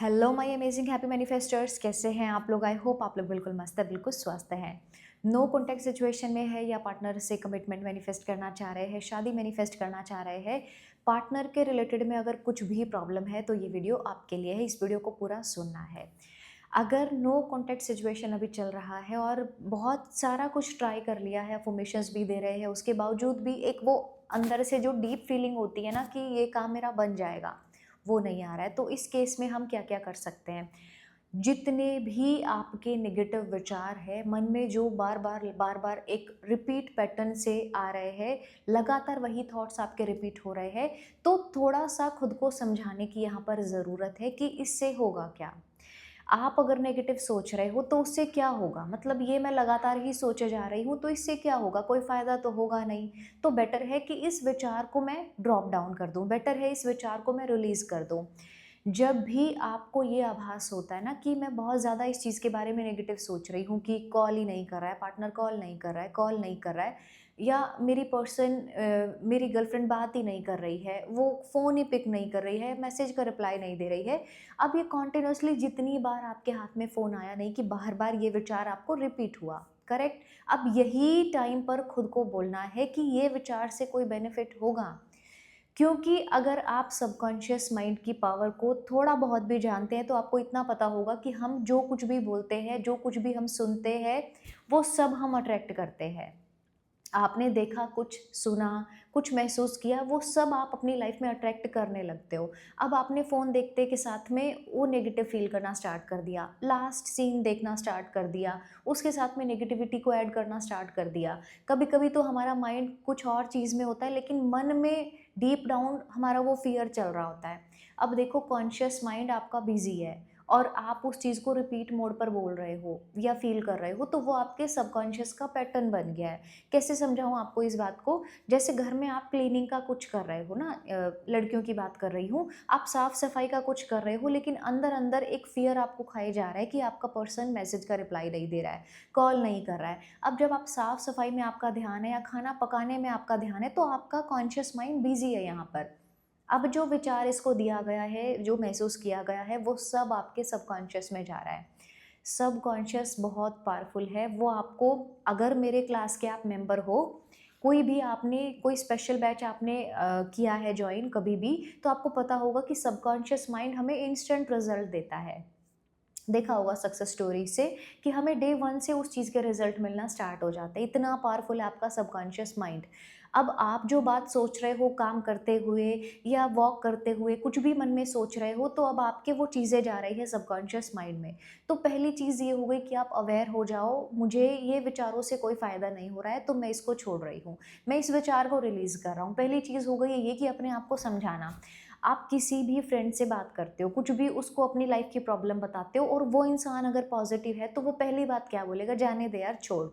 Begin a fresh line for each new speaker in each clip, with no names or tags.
Hello my amazing happy मैनिफेस्टर्स, कैसे हैं आप लोग। आई होप आप लोग बिल्कुल मस्त है, बिल्कुल स्वस्थ हैं। नो कॉन्टैक्ट सिचुएशन में है या पार्टनर से कमिटमेंट मैनिफेस्ट करना चाह रहे हैं, शादी मैनिफेस्ट करना चाह रहे हैं, पार्टनर के रिलेटेड में अगर कुछ भी प्रॉब्लम है तो ये वीडियो आपके लिए है। इस वीडियो को पूरा सुनना है। अगर नो कॉन्टैक्ट सिचुएशन अभी चल रहा है और बहुत सारा कुछ ट्राई कर लिया है, अफर्मेशंस भी दे रहे हैं, उसके बावजूद भी एक वो अंदर से जो डीप फीलिंग होती है ना कि ये काम मेरा बन जाएगा, वो नहीं आ रहा है, तो इस केस में हम क्या क्या कर सकते हैं। जितने भी आपके नेगेटिव विचार है मन में, जो बार बार एक रिपीट पैटर्न से आ रहे हैं, लगातार वही थॉट्स आपके रिपीट हो रहे हैं, तो थोड़ा सा खुद को समझाने की यहाँ पर ज़रूरत है कि इससे होगा क्या। आप अगर नेगेटिव सोच रहे हो तो उससे क्या होगा, मतलब ये मैं लगातार ही सोचे जा रही हूँ तो इससे क्या होगा, कोई फ़ायदा तो होगा नहीं। तो बेटर है कि इस विचार को मैं ड्रॉप डाउन कर दूँ, बेटर है इस विचार को मैं रिलीज़ कर दूँ। जब भी आपको ये आभास होता है ना कि मैं बहुत ज़्यादा इस चीज़ के बारे में नेगेटिव सोच रही हूँ कि कॉल ही नहीं कर रहा है, पार्टनर कॉल नहीं कर रहा है, कॉल नहीं कर रहा है, या मेरी पर्सन मेरी गर्लफ्रेंड बात ही नहीं कर रही है, वो फ़ोन ही पिक नहीं कर रही है, मैसेज का रिप्लाई नहीं दे रही है। अब ये कॉन्टिन्यूअसली जितनी बार आपके हाथ में फ़ोन आया, नहीं कि बार-बार ये विचार आपको रिपीट हुआ, करेक्ट? अब यही टाइम पर खुद को बोलना है कि ये विचार से कोई बेनिफिट होगा। क्योंकि अगर आप सबकॉन्शियस माइंड की पावर को थोड़ा बहुत भी जानते हैं तो आपको इतना पता होगा कि हम जो कुछ भी बोलते हैं, जो कुछ भी हम सुनते हैं, वो सब हम अट्रैक्ट करते हैं। आपने देखा कुछ, सुना कुछ, महसूस किया, वो सब आप अपनी लाइफ में अट्रैक्ट करने लगते हो। अब आपने फ़ोन देखते के साथ में वो नेगेटिव फ़ील करना स्टार्ट कर दिया, लास्ट सीन देखना स्टार्ट कर दिया, उसके साथ में नेगेटिविटी को ऐड करना स्टार्ट कर दिया। कभी-कभी तो हमारा माइंड कुछ और चीज़ में होता है लेकिन मन में डीप डाउन हमारा वो फ़ियर चल रहा होता है। अब देखो, कॉन्शियस माइंड आपका बिज़ी है और आप उस चीज़ को रिपीट मोड पर बोल रहे हो या फ़ील कर रहे हो, तो वो आपके सबकॉन्शियस का पैटर्न बन गया है। कैसे समझाऊँ आपको इस बात को? जैसे घर में आप क्लीनिंग का कुछ कर रहे हो ना, लड़कियों की बात कर रही हूँ, आप साफ-सफाई का कुछ कर रहे हो लेकिन अंदर-अंदर एक फ़ियर आपको खाए जा रहा है कि आपका पर्सन मैसेज का रिप्लाई नहीं दे रहा है, कॉल नहीं कर रहा है। अब जब आप साफ-सफाई में आपका ध्यान है या खाना पकाने में आपका ध्यान है, तो आपका कॉन्शियस माइंड बिज़ी है यहाँ पर। अब जो विचार इसको दिया गया है, जो महसूस किया गया है, वो सब आपके सबकॉन्शियस में जा रहा है। सबकॉन्शियस बहुत पावरफुल है, वो आपको, अगर मेरे क्लास के आप मेंबर हो, कोई भी आपने कोई स्पेशल बैच आपने किया है जॉइन कभी भी, तो आपको पता होगा कि सबकॉन्शियस माइंड हमें इंस्टेंट रिजल्ट देता है। देखा होगा सक्सेस स्टोरी से कि हमें डे 1 से उस चीज़ के रिजल्ट मिलना स्टार्ट हो जाते हैं, इतना पावरफुल है आपका सबकॉन्शियस माइंड। अब आप जो बात सोच रहे हो काम करते हुए या वॉक करते हुए, कुछ भी मन में सोच रहे हो, तो अब आपके वो चीज़ें जा रही है सबकॉन्शियस माइंड में। तो पहली चीज़ ये हो गई कि आप अवेयर हो जाओ, मुझे ये विचारों से कोई फ़ायदा नहीं हो रहा है तो मैं इसको छोड़ रही हूँ, मैं इस विचार को रिलीज़ कर रहा हूँ। पहली चीज़ हो गई ये कि अपने आप को समझाना। आप किसी भी फ्रेंड से बात करते हो, कुछ भी उसको अपनी लाइफ की प्रॉब्लम बताते हो और वो इंसान अगर पॉजिटिव है तो वो पहली बात क्या बोलेगा, जाने दे यार, छोड़।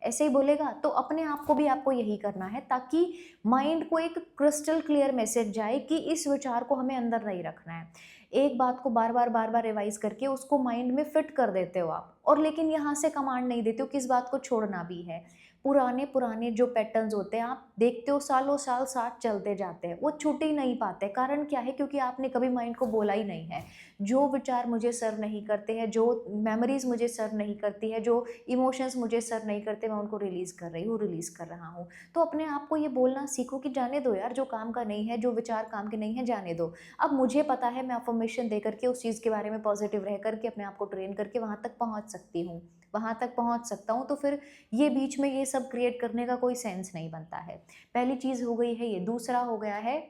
ऐसे ही बोलेगा। तो अपने आप को भी आपको यही करना है ताकि माइंड को एक क्रिस्टल क्लियर मैसेज जाए कि इस विचार को हमें अंदर नहीं रखना है। एक बात को बार बार रिवाइज करके उसको माइंड में फिट कर देते हो आप, और लेकिन यहाँ से कमांड नहीं देते हो कि इस बात को छोड़ना भी है। पुराने पुराने जो पैटर्न्स होते हैं आप देखते हो, सालों साल साथ चलते जाते हैं, वो छूट ही नहीं पाते। कारण क्या है? क्योंकि आपने कभी माइंड को बोला ही नहीं है, जो विचार मुझे सर्व नहीं करते हैं, जो मेमोरीज मुझे सर्व नहीं करती है, जो इमोशंस मुझे सर्व नहीं करते, मैं उनको रिलीज कर रही हूँ, रिलीज कर रहा हूँ। तो अपने आप को ये बोलना सीखो कि जाने दो यार, जो काम का नहीं है, जो विचार काम के नहीं है, जाने दो। अब मुझे पता है मैं अफर्मेशन दे करके उस चीज़ के बारे में पॉजिटिव रह करके अपने आप को ट्रेन करके वहाँ तक पहुँच सकती हूँ, वहाँ तक पहुँच सकता हूँ, तो फिर ये बीच में ये सब क्रिएट करने का कोई सेंस नहीं बनता है। पहली चीज़ हो गई है ये। दूसरा हो गया है,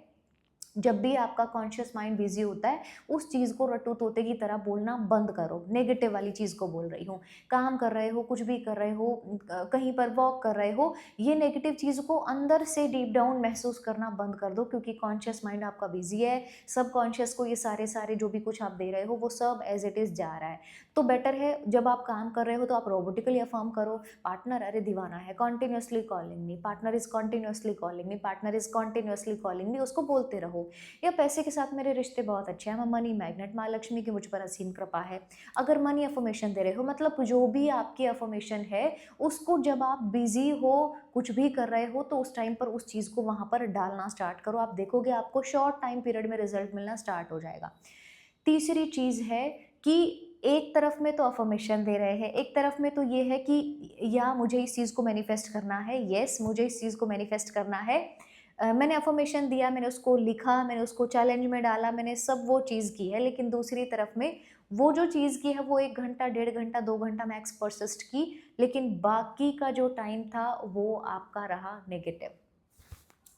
जब भी आपका कॉन्शियस माइंड बिजी होता है, उस चीज़ को रट्टू तोते की तरह बोलना बंद करो। नेगेटिव वाली चीज़ को बोल रही हूँ, काम कर रहे हो, कुछ भी कर रहे हो, कहीं पर वॉक कर रहे हो, ये नेगेटिव चीज़ को अंदर से डीप डाउन महसूस करना बंद कर दो, क्योंकि कॉन्शियस माइंड आपका बिजी है। सब कॉन्शियस को ये सारे सारे जो भी कुछ आप दे रहे हो वो सब एज इट इज़ जा रहा है। तो बेटर है, जब आप काम कर रहे हो तो आप रोबोटिकली अफर्म करो, पार्टनर अरे दीवाना है, continuously calling me, partner is continuously calling me, partner is continuously calling me, उसको बोलते रहो। या पैसे के साथ मेरे रिश्ते बहुत अच्छे हैं, मैं मनी मैग्नेट, माँ लक्ष्मी की मुझ पर असीम कृपा है। अगर मनी अफर्मेशन दे रहे हो, मतलब जो भी आपकी अफर्मेशन है, उसको जब आप बिजी हो, कुछ भी कर रहे हो, तो उस टाइम पर उस चीज़ को वहाँ पर डालना स्टार्ट करो। आप देखोगे आपको शॉर्ट टाइम पीरियड में रिजल्ट मिलना स्टार्ट हो जाएगा। तीसरी चीज़ है कि एक तरफ में तो अफ़र्मेशन दे रहे हैं, एक तरफ में तो ये है कि या मुझे इस चीज़ को मैनिफेस्ट करना है, येस मुझे इस चीज़ को मैनिफेस्ट करना है। मैंने अफ़र्मेशन दिया, मैंने उसको लिखा, मैंने उसको चैलेंज में डाला, मैंने सब वो चीज़ की है, लेकिन दूसरी तरफ में वो जो चीज़ की है वो 1 घंटा, डेढ़ घंटा, 2 घंटा मैक्स परसिस्ट की, लेकिन बाकी का जो टाइम था वो आपका रहा नेगेटिव।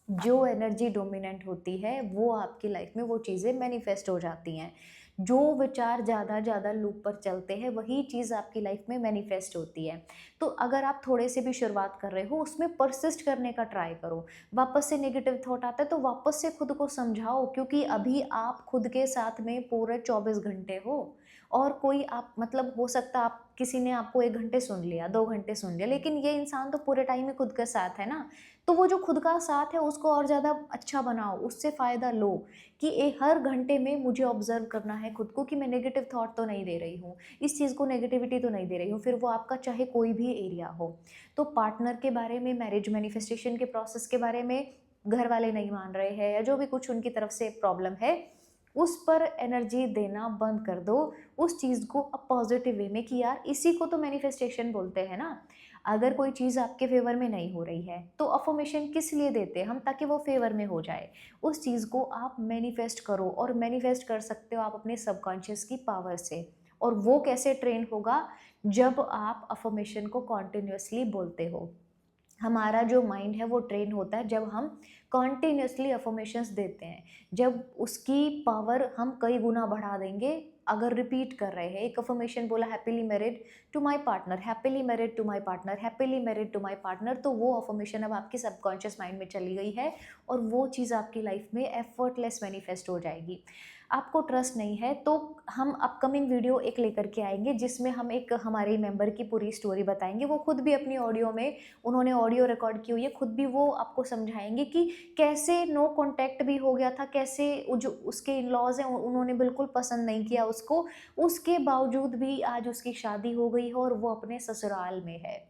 जो एनर्जी डोमिनेंट होती है वो आपकी लाइफ में वो चीज़ें मैनिफेस्ट हो जाती हैं। जो विचार ज़्यादा लूप पर चलते हैं वही चीज़ आपकी लाइफ में मैनिफेस्ट होती है। तो अगर आप थोड़े से भी शुरुआत कर रहे हो उसमें परसिस्ट करने का ट्राई करो। वापस से नेगेटिव थॉट आता है तो वापस से खुद को समझाओ, क्योंकि अभी आप खुद के साथ में पूरे 24 घंटे हो। और कोई आप मतलब हो सकता है आप किसी ने आपको 1 घंटे सुन लिया, 2 घंटे सुन लिया, लेकिन ये इंसान तो पूरे टाइम ही खुद के साथ है ना। तो वो जो खुद का साथ है उसको और ज़्यादा अच्छा बनाओ, उससे फ़ायदा लो कि हर घंटे में मुझे ऑब्ज़र्व करना है खुद को कि मैं नेगेटिव थॉट तो नहीं दे रही हूँ, इस चीज़ को नेगेटिविटी तो नहीं दे रही हूँ, फिर वो आपका चाहे कोई भी एरिया हो। तो पार्टनर के बारे में, मैरिज मैनिफेस्टेशन के प्रोसेस के बारे में घर वाले नहीं मान रहे हैं या जो भी कुछ उनकी तरफ से प्रॉब्लम है, उस पर एनर्जी देना बंद कर दो। उस चीज़ को अब पॉजिटिव वे में कि यार इसी को तो मैनिफेस्टेशन बोलते हैं ना। अगर कोई चीज़ आपके फेवर में नहीं हो रही है तो अफर्मेशन किस लिए देते हैं हम, ताकि वो फेवर में हो जाए। उस चीज़ को आप मैनिफेस्ट करो, और मैनिफेस्ट कर सकते हो आप अपने सबकॉन्शियस की पावर से। और वो कैसे ट्रेन होगा, जब आप अफर्मेशन को कॉन्टिन्यूसली बोलते हो। हमारा जो माइंड है वो ट्रेन होता है जब हम कॉन्टिन्यूसली अफर्मेशंस देते हैं। जब उसकी पावर हम कई गुना बढ़ा देंगे। अगर रिपीट कर रहे हैं, एक अफर्मेशन बोला happily married to my partner, happily married to my partner, happily married to my partner, तो वो अफर्मेशन अब आपकी सबकॉन्शियस माइंड में चली गई है और वो चीज़ आपकी लाइफ में एफर्टलेस मैनिफेस्ट हो जाएगी। आपको ट्रस्ट नहीं है तो हम अपकमिंग वीडियो एक लेकर के आएंगे जिसमें हम एक हमारे मेंबर की पूरी स्टोरी बताएंगे। वो खुद भी अपनी ऑडियो में, उन्होंने ऑडियो रिकॉर्ड की हुई है, खुद भी वो आपको समझाएंगे कि कैसे नो कांटेक्ट भी हो गया था, कैसे जो उसके इन लॉज हैं उन्होंने बिल्कुल पसंद नहीं किया उसको, उसके बावजूद भी आज उसकी शादी हो गई है और वो अपने ससुराल में है।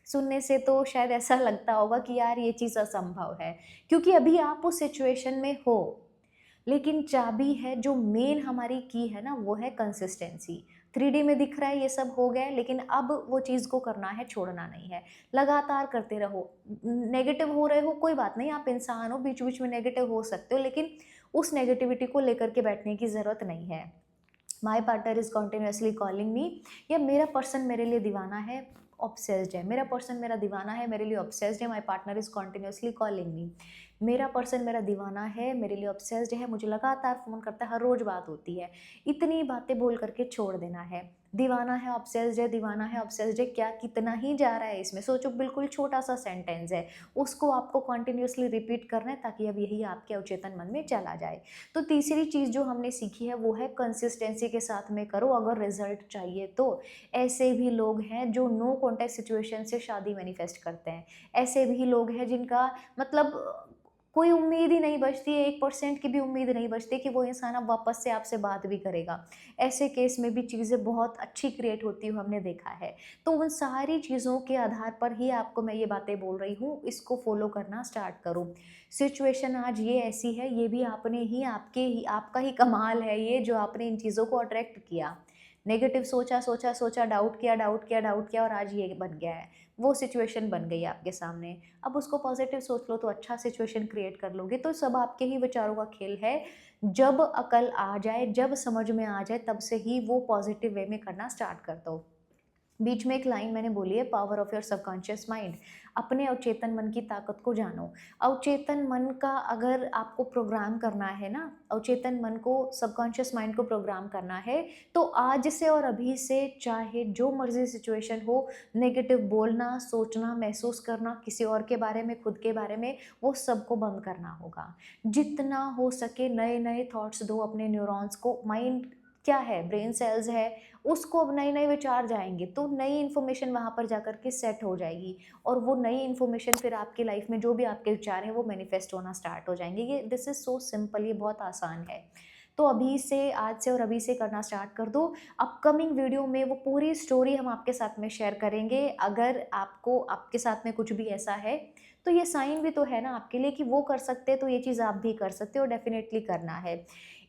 सुनने से तो शायद ऐसा लगता होगा कि यार ये चीज़ असंभव है, क्योंकि अभी आप उस सिचुएशन में हो। लेकिन चाबी है, जो मेन हमारी की है ना, वो है कंसिस्टेंसी। 3D में दिख रहा है ये सब हो गया है, लेकिन अब वो चीज़ को करना है, छोड़ना नहीं है। लगातार करते रहो। नेगेटिव हो रहे हो कोई बात नहीं, आप इंसान हो, बीच-बीच में नेगेटिव हो सकते हो, लेकिन उस नेगेटिविटी को लेकर के बैठने की ज़रूरत नहीं है। My partner is continuously calling me, या मेरा पर्सन मेरे लिए दीवाना है, ऑब्सेस्ड है, मेरा पर्सन मेरा दीवाना है, मेरे लिए ऑब्सेस्ड है, my partner is continuously calling me. मेरा पर्सन मेरा दीवाना है, मेरे लिए ऑब्सेस्ड है, मुझे लगातार फ़ोन करता है, हर रोज़ बात होती है। इतनी बातें बोल करके छोड़ देना है। दीवाना है, ऑब्सेस्ड है, दीवाना है, ऑब्सेस्ड है, क्या कितना ही जा रहा है इसमें? सोचो, बिल्कुल छोटा-सा सेंटेंस है। उसको आपको कंटिन्यूअसली रिपीट करना है ताकि अब यही आपके अवचेतन मन में चला जाए। तो तीसरी चीज़ जो हमने सीखी है वो है कंसिस्टेंसी के साथ में करो अगर रिज़ल्ट चाहिए तो। ऐसे भी लोग हैं जो नो कॉन्टैक्ट सिचुएशन से शादी मैनिफेस्ट करते हैं। ऐसे भी लोग हैं जिनका मतलब कोई उम्मीद ही नहीं बचती है, 1% की भी उम्मीद नहीं बचती कि वो इंसान अब वापस से आपसे बात भी करेगा। ऐसे केस में भी चीज़ें बहुत अच्छी क्रिएट होती हुई हमने देखा है। तो उन सारी चीज़ों के आधार पर ही आपको मैं ये बातें बोल रही हूँ, इसको फ़ॉलो करना स्टार्ट करो। सिचुएशन आज ये ऐसी है, ये भी आपने ही आपका ही कमाल है ये, जो आपने इन चीज़ों को अट्रैक्ट किया। नेगेटिव सोचा, सोचा, सोचा, डाउट किया, डाउट किया, डाउट किया और आज ये बन गया है। वो सिचुएशन बन गई है आपके सामने। अब उसको पॉजिटिव सोच लो तो अच्छा सिचुएशन क्रिएट कर लोगे। तो सब आपके ही विचारों का खेल है। जब अकल आ जाए, जब समझ में आ जाए, तब से ही वो पॉजिटिव वे में करना स्टार्ट कर दो। बीच में एक लाइन मैंने बोली है, power of your subconscious mind. अपने अवचेतन मन की ताकत को जानो। अवचेतन मन का अगर आपको प्रोग्राम करना है ना, अवचेतन मन को, सबकॉन्शियस माइंड को प्रोग्राम करना है, तो आज से और अभी से चाहे जो मर्जी सिचुएशन हो, नेगेटिव बोलना, सोचना, महसूस करना किसी और के बारे में, खुद के बारे में, वो सबको बंद करना होगा। जितना हो सके नए नए थॉट्स दो अपने न्यूरॉन्स को। माइंड क्या है, ब्रेन सेल्स है, उसको अब नए नए विचार जाएंगे तो नई इन्फॉर्मेशन वहाँ पर जाकर के सेट हो जाएगी, और वो नई इन्फॉर्मेशन फिर आपकी लाइफ में जो भी आपके विचार हैं वो मैनिफेस्ट होना स्टार्ट हो जाएंगे। ये दिस इज़ सो सिंपल, ये बहुत आसान है। तो अभी से, आज से और अभी से करना स्टार्ट कर दो। अपकमिंग वीडियो में वो पूरी स्टोरी हम आपके साथ में शेयर करेंगे। अगर आपको, आपके साथ में कुछ भी ऐसा है तो ये साइन भी तो है ना आपके लिए कि वो कर सकते हैं, तो ये चीज़ आप भी कर सकते हो, डेफिनेटली करना है।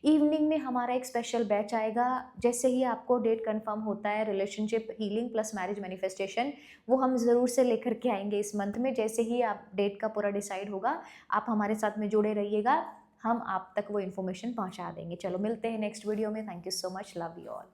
इवनिंग में हमारा एक स्पेशल बैच आएगा। जैसे ही आपको डेट कंफर्म होता है relationship healing plus marriage manifestation, वो हम ज़रूर से लेकर के आएँगे इस मंथ में। जैसे ही आप डेट का पूरा डिसाइड होगा, आप हमारे साथ में जुड़े रहिएगा, हम आप तक वो इन्फॉर्मेशन पहुँचा देंगे। चलो मिलते हैं नेक्स्ट वीडियो में। Thank you so much, love you all.